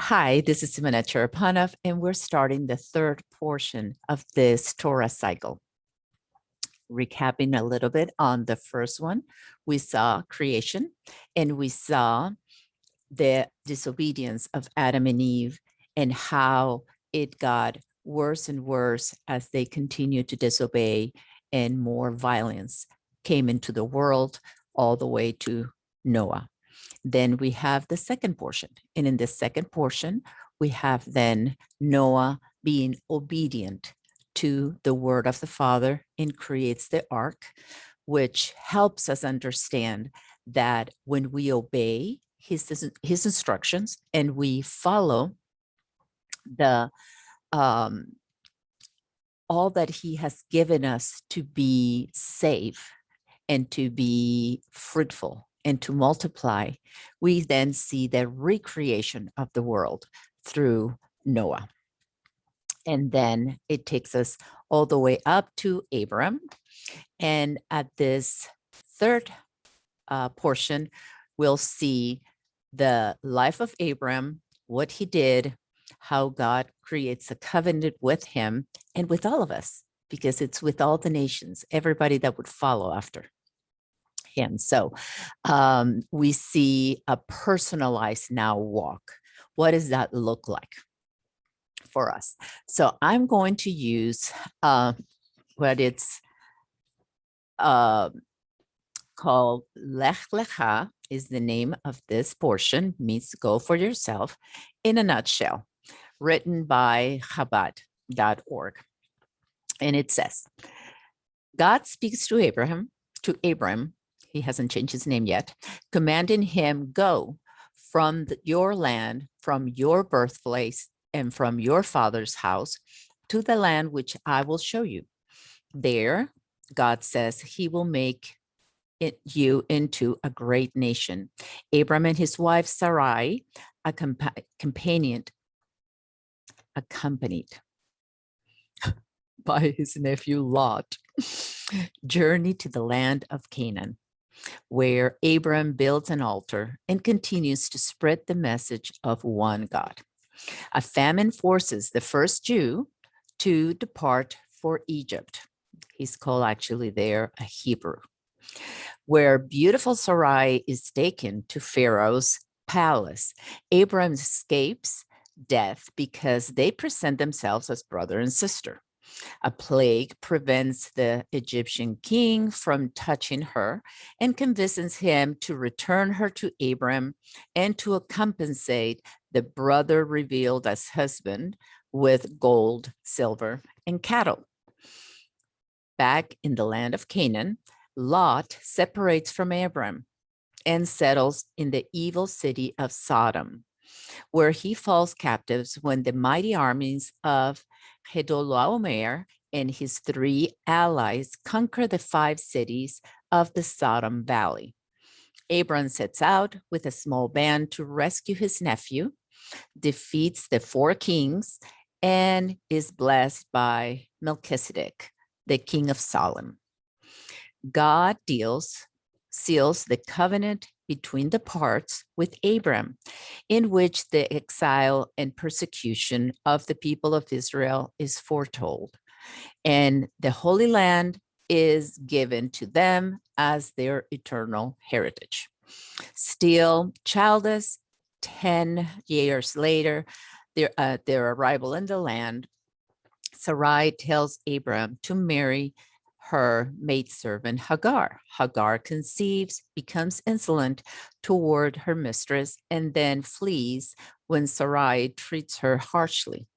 Hi, this is Simona Cherapanov, and we're starting the third portion of this Torah cycle. Recapping a little bit on the first one, we saw creation and we saw the disobedience of Adam and Eve and how it got worse and worse as they continued to disobey, and more violence came into the world all the way to Noah. Then we have the second portion. And in the second portion, we have then Noah being obedient to the word of the Father and creates the ark, which helps us understand that when we obey his instructions and we follow the all that he has given us to be safe and to be fruitful and to multiply, we then see the recreation of the world through Noah. And then it takes us all the way up to Abram. And at this third portion, we'll see the life of Abram, what he did, how God creates a covenant with him and with all of us, because it's with all the nations, everybody that would follow after him. So we see a personalized now walk. What does that look like for us? So I'm going to use what it's called Lecha is the name of this portion, means go for yourself in a nutshell, written by Chabad.org. And it says, God speaks to Abram, he hasn't changed his name yet, commanding him, go from your land, from your birthplace, and from your father's house to the land which I will show you. There, God says he will make you into a great nation. Abram and his wife Sarai accompanied by his nephew Lot, journey to the land of Canaan, where Abram builds an altar and continues to spread the message of one God. A famine forces the first Jew to depart for Egypt. He's called actually there a Hebrew, where beautiful Sarai is taken to Pharaoh's palace. Abram escapes death because they present themselves as brother and sister. A plague prevents the Egyptian king from touching her and convinces him to return her to Abram and to compensate the brother revealed as husband with gold, silver, and cattle. Back in the land of Canaan, Lot separates from Abram and settles in the evil city of Sodom, where he falls captive when the mighty armies of Chedorlaomer and his 3 allies conquer the 5 cities of the Sodom Valley. Abram sets out with a small band to rescue his nephew, defeats the 4 kings, and is blessed by Melchizedek, the king of Salem. God seals the covenant between the parts with Abram, in which the exile and persecution of the people of Israel is foretold, and the Holy Land is given to them as their eternal heritage. Still childless, 10 years later, their arrival in the land, Sarai tells Abram to marry her maidservant Hagar. Hagar conceives, becomes insolent toward her mistress, and then flees when Sarai treats her harshly.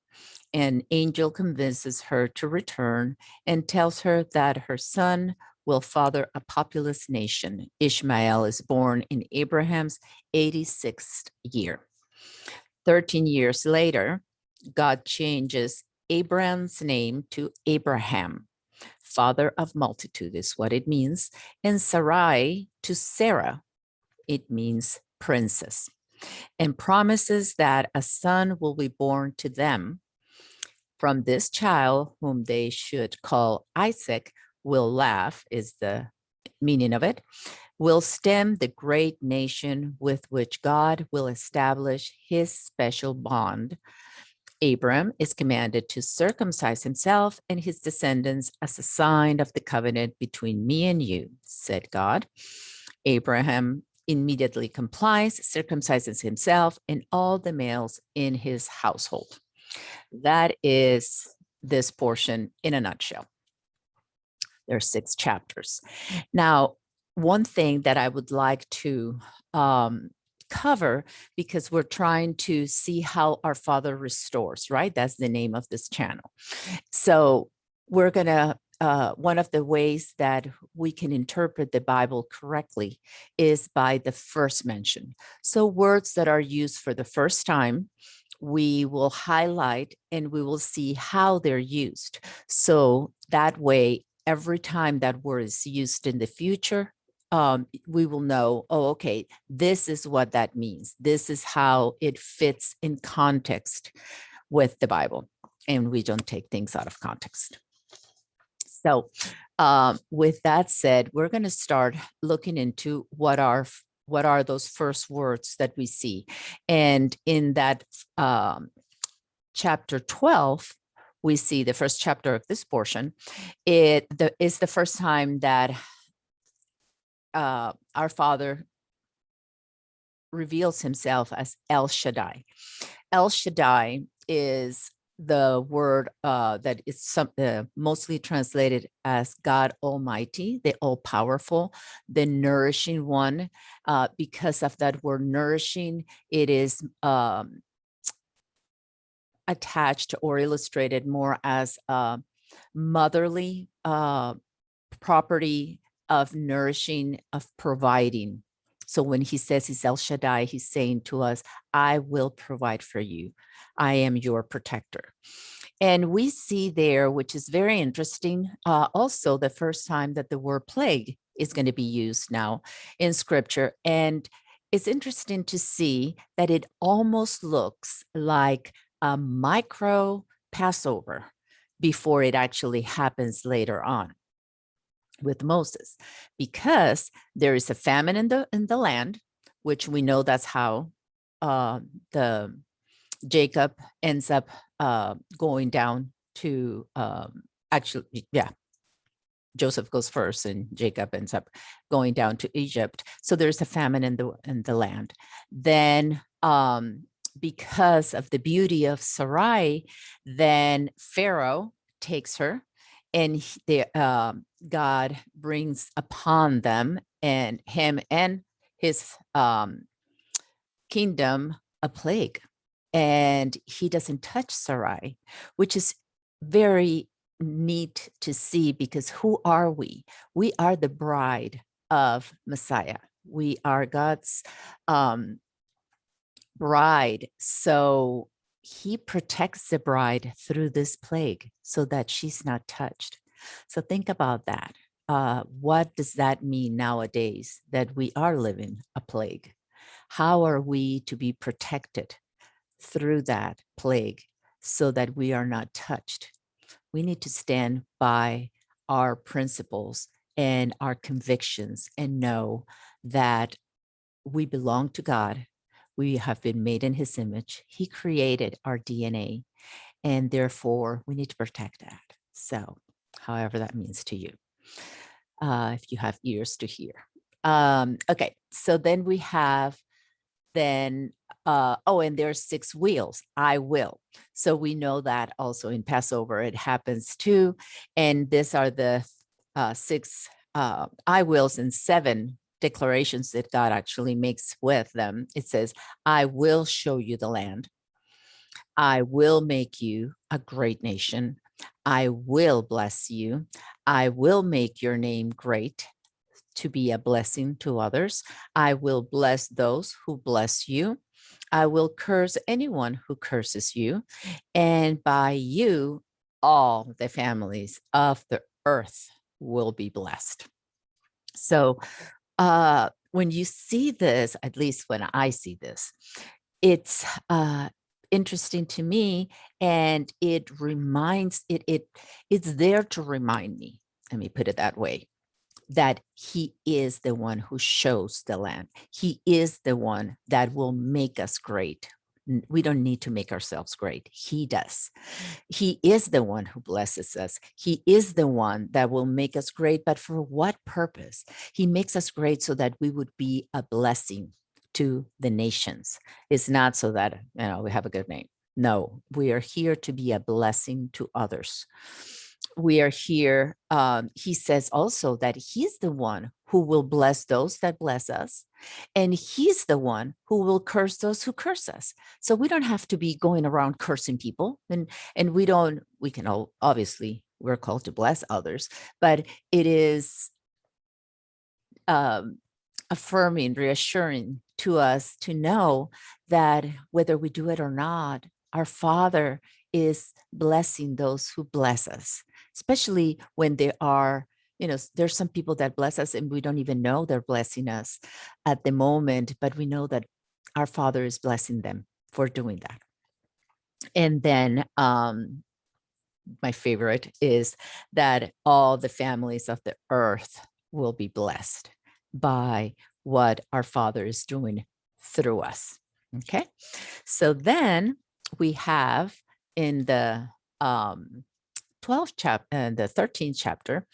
An angel convinces her to return and tells her that her son will father a populous nation. Ishmael is born in Abraham's 86th year. 13 years later, God changes Abram's name to Abraham. Father of multitude is what it means, and Sarai to Sarah, it means princess, and promises that a son will be born to them. From this child, whom they should call Isaac, will laugh, is the meaning of it, will stem the great nation with which God will establish his special bond. Abram is commanded to circumcise himself and his descendants as a sign of the covenant between me and you, said God. Abraham immediately complies, circumcises himself and all the males in his household. That is this portion in a nutshell. There are 6 chapters. Now, one thing that I would like to cover, because we're trying to see how our Father restores, right? That's the name of this channel. So we're going to, one of the ways that we can interpret the Bible correctly is by the first mention. So words that are used for the first time, we will highlight and we will see how they're used. So that way, every time that word is used in the future, we will know, oh, okay, this is what that means. This is how it fits in context with the Bible. And we don't take things out of context. So with that said, we're going to start looking into what are those first words that we see. And in that chapter 12, we see the first chapter of this portion. It is the first time that our Father reveals himself as El Shaddai. El Shaddai is the word that is mostly translated as God Almighty, the all-powerful, the nourishing one. Because of that word nourishing, it is attached or illustrated more as a motherly property of nourishing, of providing. So when he says he's El Shaddai, he's saying to us, I will provide for you. I am your protector. And we see there, which is very interesting, also the first time that the word plague is going to be used now in scripture. And it's interesting to see that it almost looks like a micro Passover before it actually happens later on with Moses, because there is a famine in the land, which we know that's how the Jacob ends up going down to Joseph goes first and Jacob ends up going down to Egypt. So there's a famine in the land. Then because of the beauty of Sarai, then Pharaoh takes her, and God brings upon them and him and his kingdom a plague, and he doesn't touch Sarai, which is very neat to see, because who are we? We are the bride of Messiah. We are God's bride. So he protects the bride through this plague so that she's not touched. So think about that. What does that mean nowadays that we are living a plague? How are we to be protected through that plague so that we are not touched? We need to stand by our principles and our convictions and know that we belong to God. We have been made in his image. He created our DNA, and therefore we need to protect that. So however that means to you, if you have ears to hear. Okay, so then we have and there's 6 wheels, I will. So we know that also in Passover, it happens too. And these are the 6 I wills and 7 declarations that God actually makes with them. It says, I will show you the land. I will make you a great nation. I will bless you. I will make your name great, to be a blessing to others. I will bless those who bless you. I will curse anyone who curses you. And by you, all the families of the earth will be blessed. So when you see this, at least when I see this, it's interesting to me, and it reminds it's there to remind me. Let me put it that way. that he is the one who shows the land. He is the one that will make us great. We don't need to make ourselves great. He does. He is the one who blesses us. He is the one that will make us great. But for what purpose? He makes us great so that we would be a blessing to the nations. It's not so that we have a good name. No, we are here to be a blessing to others. We are here. He says also that he's the one who will bless those that bless us, and he's the one who will curse those who curse us. So we don't have to be going around cursing people, and we can all, obviously, we're called to bless others, but it is affirming, reassuring to us to know that whether we do it or not, our Father is blessing those who bless us, especially when there are, there's some people that bless us and we don't even know they're blessing us at the moment, but we know that our Father is blessing them for doing that. And then my favorite is that all the families of the earth will be blessed by what our Father is doing through us. Okay. So then we have in the 12th chapter and the 13th chapter,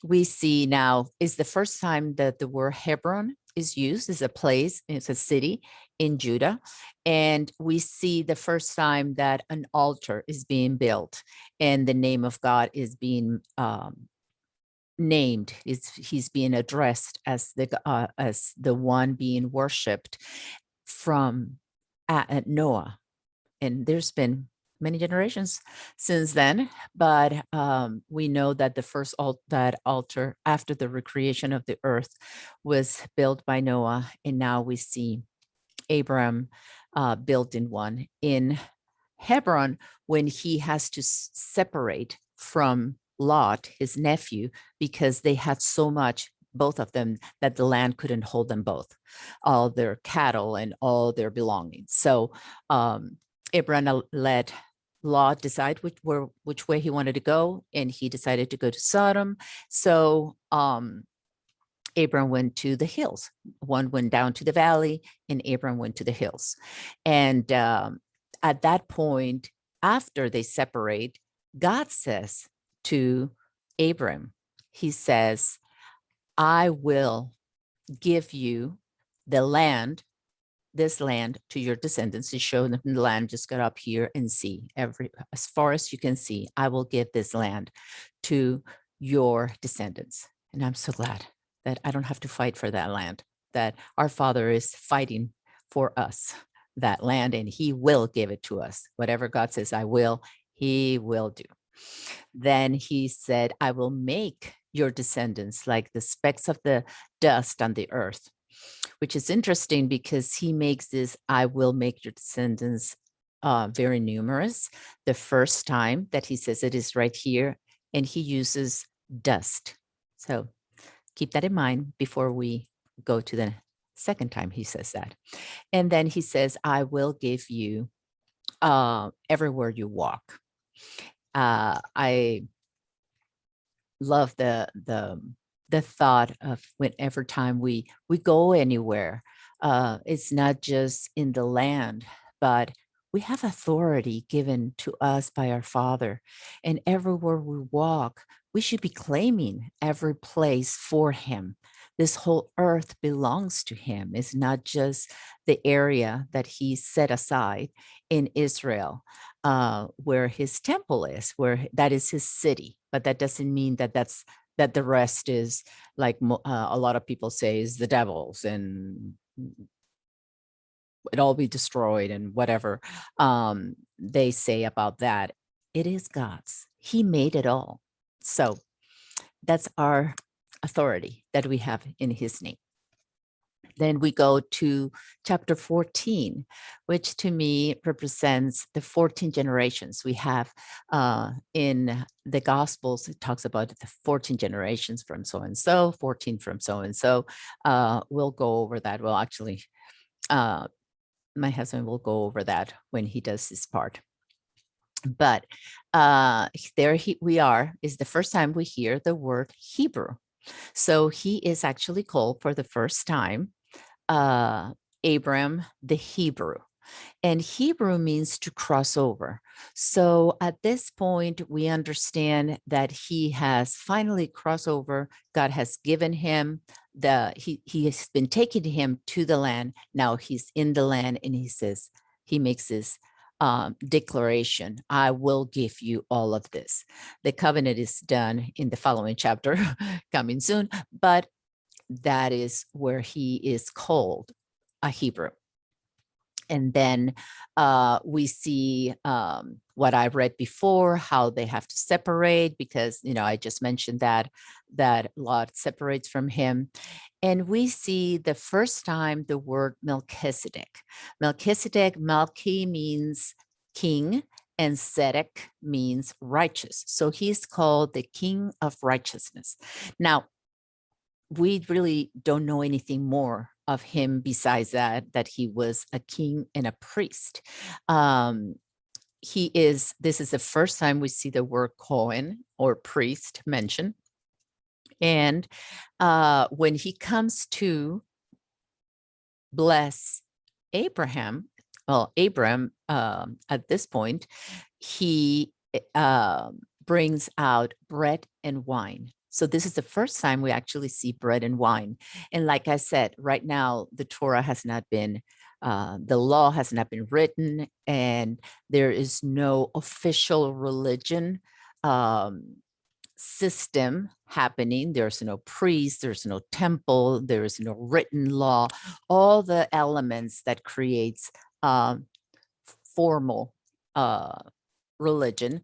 we see now is the first time that the word Hebron is used as a place, it's a city in Judah. And we see the first time that an altar is being built and the name of God is being named. He's being addressed as the one being worshipped from at Noah. And there's been many generations since then, but we know that the first that altar after the recreation of the earth was built by Noah, and now we see Abraham building one in Hebron when he has to separate from Lot, his nephew, because they had so much, both of them, that the land couldn't hold them both, all their cattle and all their belongings. So Abraham let Lot decide which way he wanted to go, and he decided to go to Sodom. So Abram went to the hills. One went down to the valley, and Abram went to the hills. And at that point, after they separate, God says to Abram, he says, I will give you the land, this land, to your descendants. To show them the land, just get up here and see as far as you can see. I will give this land to your descendants. And I'm so glad that I don't have to fight for that land, that our Father is fighting for us, that land, and he will give it to us. Whatever God says, I will, he will do. Then he said, I will make your descendants like the specks of the dust on the earth, which is interesting because he makes this, I will make your descendants very numerous. The first time that he says it is right here, and he uses dust. So keep that in mind before we go to the second time he says that. And then he says, I will give you everywhere you walk. I love the thought of whenever time we go anywhere, it's not just in the land, but we have authority given to us by our Father. And everywhere we walk, we should be claiming every place for him. This whole earth belongs to him. It's not just the area that he set aside in Israel, where his temple is, where that is his city. But that doesn't mean that the rest is like a lot of people say is the devil's and it all be destroyed and whatever they say about that. It is God's. He made it all. So that's our authority that we have in his name. Then we go to chapter 14, which to me represents the 14 generations we have in the Gospels. It talks about the 14 generations from so-and-so, 14 from so-and-so. We'll go over that. Well, actually, my husband will go over that when he does his part. But there we are, is the first time we hear the word Hebrew. So he is actually called for the first time Abram the Hebrew. And Hebrew means to cross over. So at this point, we understand that he has finally crossed over. God has given him he has been taking him to the land. Now he's in the land, and he makes this declaration: I will give you all of this. The covenant is done in the following chapter, coming soon, but that is where he is called a Hebrew. And then we see what I read before, how they have to separate, because I just mentioned that Lot separates from him. And we see the first time the word Melchizedek. Melchi means king, and Zedek means righteous. So he's called the king of righteousness. Now, we really don't know anything more of him besides that he was a king and a priest. This is the first time we see the word Cohen or priest mentioned. And when he comes to bless Abram at this point, he brings out bread and wine. So this is the first time we actually see bread and wine. And like I said, right now, the Torah has not been, the law has not been written, and there is no official religion system happening. There's no priest, there's no temple, there is no written law, all the elements that creates formal religion.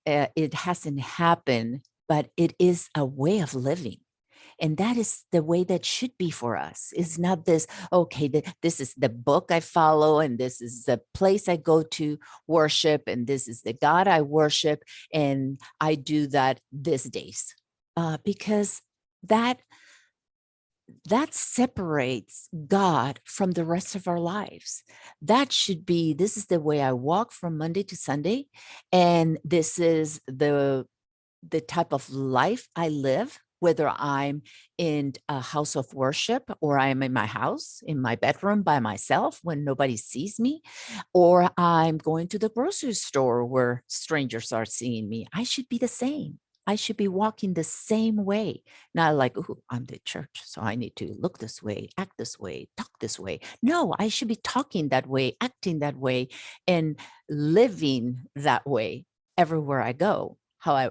It hasn't happened, but it is a way of living. And that is the way that should be for us. It's not this, okay, this is the book I follow, and this is the place I go to worship, and this is the God I worship, and I do that these days. Because that separates God from the rest of our lives. That should be, this is the way I walk from Monday to Sunday, and this is the type of life I live, whether I'm in a house of worship, or I'm in my house, in my bedroom by myself when nobody sees me, or I'm going to the grocery store where strangers are seeing me. I should be the same. I should be walking the same way, not like, oh, I'm the church, so I need to look this way, act this way, talk this way. No, I should be talking that way, acting that way, and living that way everywhere I go,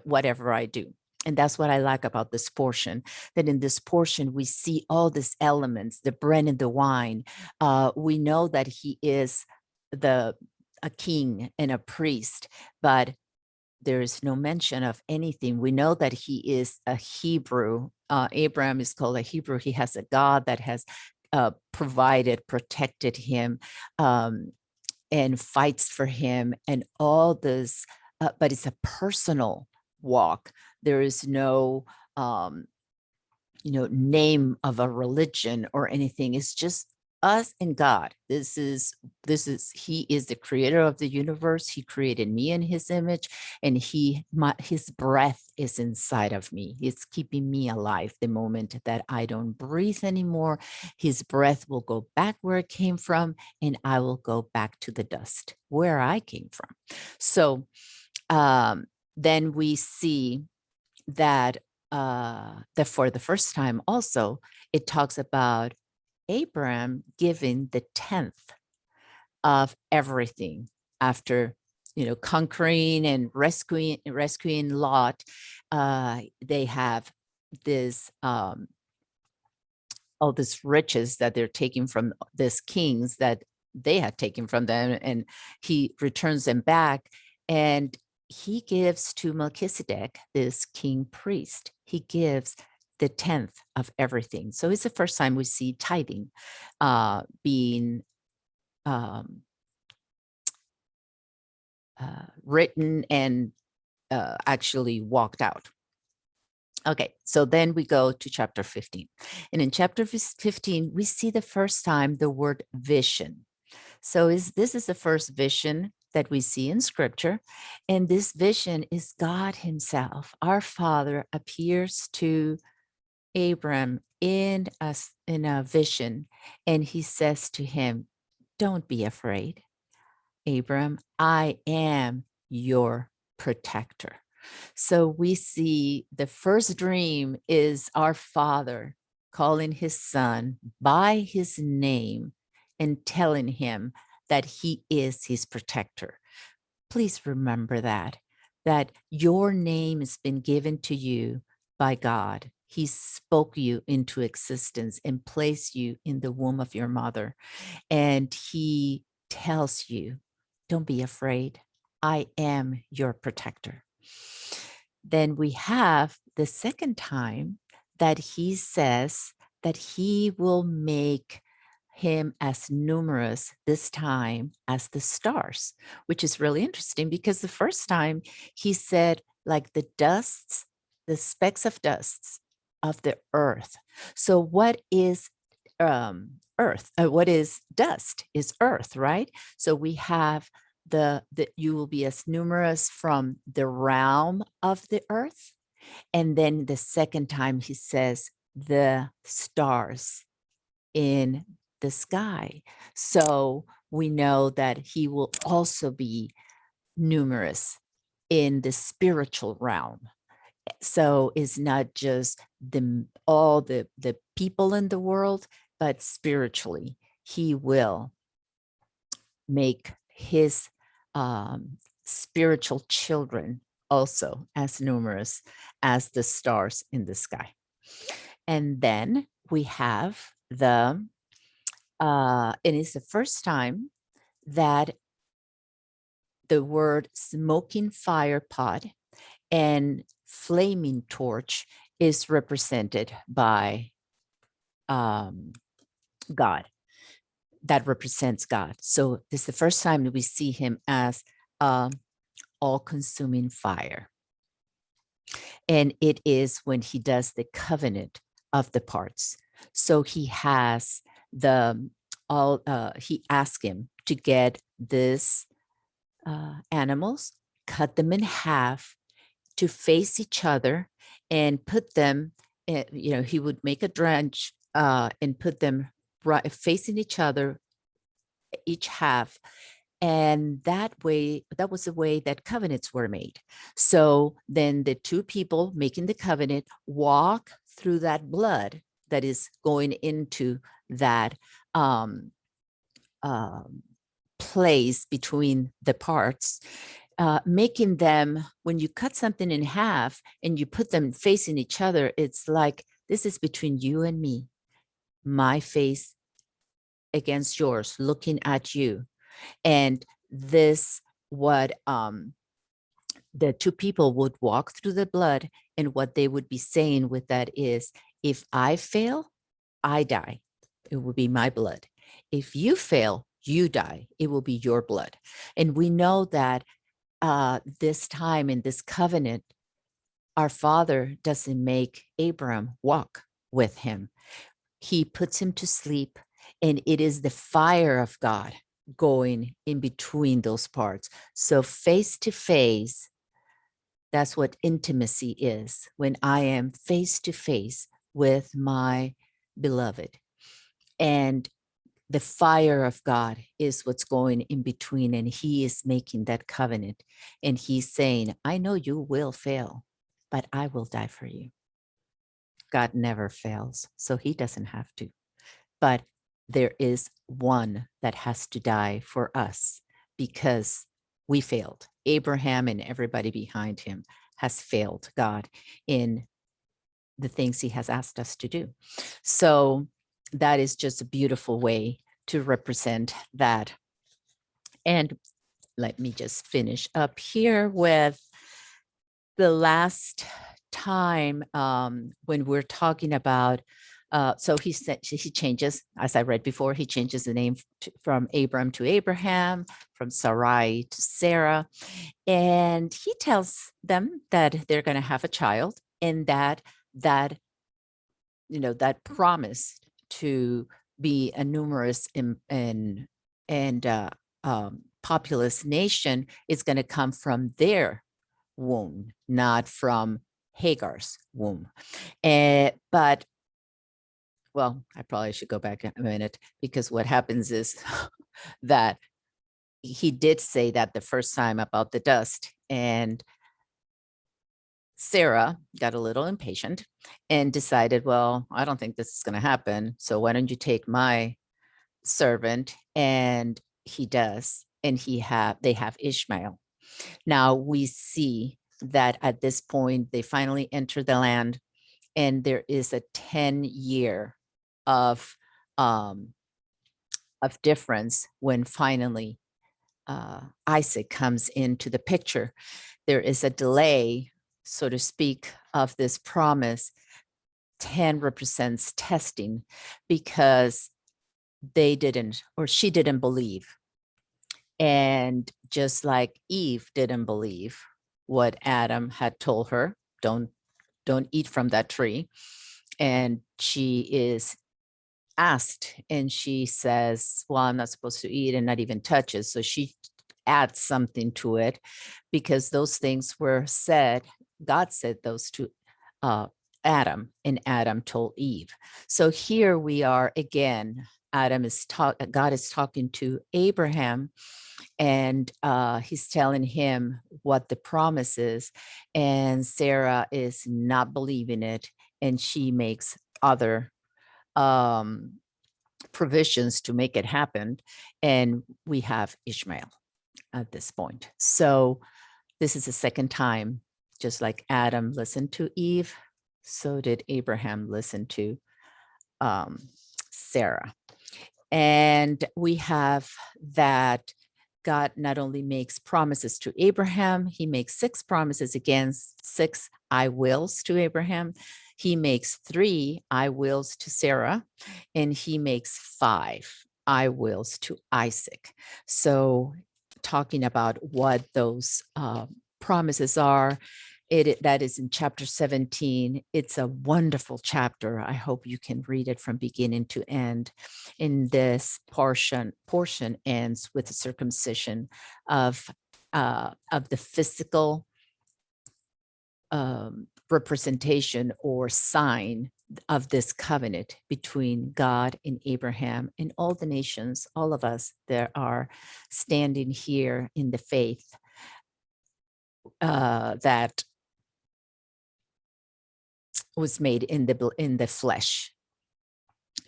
whatever I do. And that's what I like about this portion, that in this portion, we see all these elements, the bread and the wine. We know that he is a king and a priest, but there is no mention of anything. We know that he is a Hebrew. Abraham is called a Hebrew. He has a God that has provided, protected him, and fights for him, and all this, but it's a personal walk. There is no name of a religion or anything. It's just us and God. He is the creator of the universe. He created me in his image, and his breath is inside of me. It's keeping me alive. The moment that I don't breathe anymore, his breath will go back where it came from, and I will go back to the dust where I came from. So then we see that for the first time also, it talks about Abraham giving the 10th of everything after conquering and rescuing Lot. They have this all this riches that they're taking from these kings that they had taken from them, and he returns them back, and he gives to Melchizedek, this king priest, he gives the 10th of everything. So it's the first time we see tithing being written and actually walked out. Okay, so then we go to chapter 15. And in chapter 15, we see the first time the word vision. So this is the first vision that we see in scripture. And this vision is God himself. Our Father appears to Abram in a vision, and he says to him, "Don't be afraid, Abram. I am your protector." So we see the first dream is our Father calling his son by his name and telling him that he is his protector. Please remember that your name has been given to you by God. He spoke you into existence and placed you in the womb of your mother. And he tells you, don't be afraid. I am your protector. Then we have the second time that he says that he will make him as numerous this time as the stars, which is really interesting because the first time he said like the dusts, the specks of dusts of the earth. So what is earth? What is dust? Is earth, right? So we have the you will be as numerous from the realm of the earth. And then the second time he says the stars in the sky. So we know that he will also be numerous in the spiritual realm. So it's not just all the people in the world, but spiritually, he will make his spiritual children also as numerous as the stars in the sky. And then we have and it's the first time that the word smoking fire pot and flaming torch is represented by God. That represents God. So this is the first time that we see him as all-consuming fire. And it is when he does the covenant of the parts. So he has he asked him to get this animals, cut them in half to face each other and put them, he would make a drench and put them right facing each other, each half. And that was the way that covenants were made. So then the two people making the covenant walk through that blood that is going into that place between the parts, making them, when you cut something in half and you put them facing each other, it's like, this is between you and me, my face against yours, looking at you. And this, what the two people would walk through the blood, and what they would be saying with that is, if I fail, I die. It will be my blood. If you fail, you die. It will be your blood. And we know that this time in this covenant, our Father doesn't make Abram walk with him. He puts him to sleep, and it is the fire of God going in between those parts. So face to face, that's what intimacy is, when I am face to face with my beloved. And the fire of God is what's going in between, and he is making that covenant. And he's saying, I know you will fail, but I will die for you. God never fails, so he doesn't have to. But there is one that has to die for us because we failed. Abraham and everybody behind him has failed God in the things he has asked us to do. So that is just a beautiful way to represent that. And let me just finish up here with the last time when we're talking about, so he changes, as I read before, he changes the name from Abram to Abraham, from Sarai to Sarah. And he tells them that they're going to have a child, and that promise to be a numerous and populous nation is going to come from their womb, not from Hagar's womb. But well, I probably should go back a minute, because what happens is that he did say that the first time about the dust, and Sarah got a little impatient and decided, well, I don't think this is going to happen. So why don't you take my servant? And he does. And they have Ishmael. Now we see that at this point, they finally enter the land, and there is a 10-year of difference when finally Isaac comes into the picture. There is a delay, so to speak, of this promise. 10 represents testing, because they didn't, or she didn't believe. And just like Eve didn't believe what Adam had told her, don't eat from that tree. And she is asked, and she says, well, I'm not supposed to eat, and not even touch it. So she adds something to it, because those things were said, God said those to Adam, and Adam told Eve. So here we are again. God is talking to Abraham, and he's telling him what the promise is, and Sarah is not believing it, and she makes other provisions to make it happen, and we have Ishmael at this point. So this is the second time, just like Adam listened to Eve, so did Abraham listen to Sarah. And we have that God not only makes promises to Abraham, he makes 6 promises against 6 I wills to Abraham. He makes 3 I wills to Sarah, and he makes 5 I wills to Isaac. So talking about what those promises are, that is in chapter 17. It's a wonderful chapter. I hope you can read it from beginning to end. In this portion ends with the circumcision of the physical representation or sign of this covenant between God and Abraham and all the nations, all of us that are standing here in the faith, that was made in the flesh.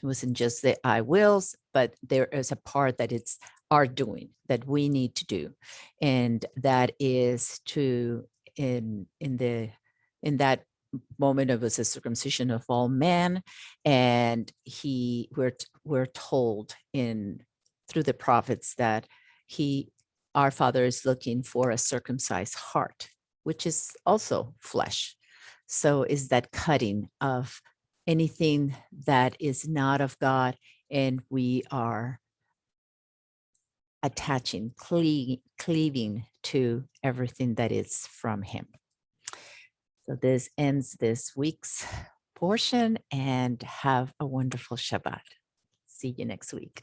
It wasn't just the I wills, but there is a part that it's our doing, that we need to do, and that is to in that moment of a circumcision of all men, and we're told through the prophets that our Father is looking for a circumcised heart, which is also flesh. So is that cutting of anything that is not of God, and we are attaching, cleaving to everything that is from him. So this ends this week's portion, and have a wonderful Shabbat. See you next week.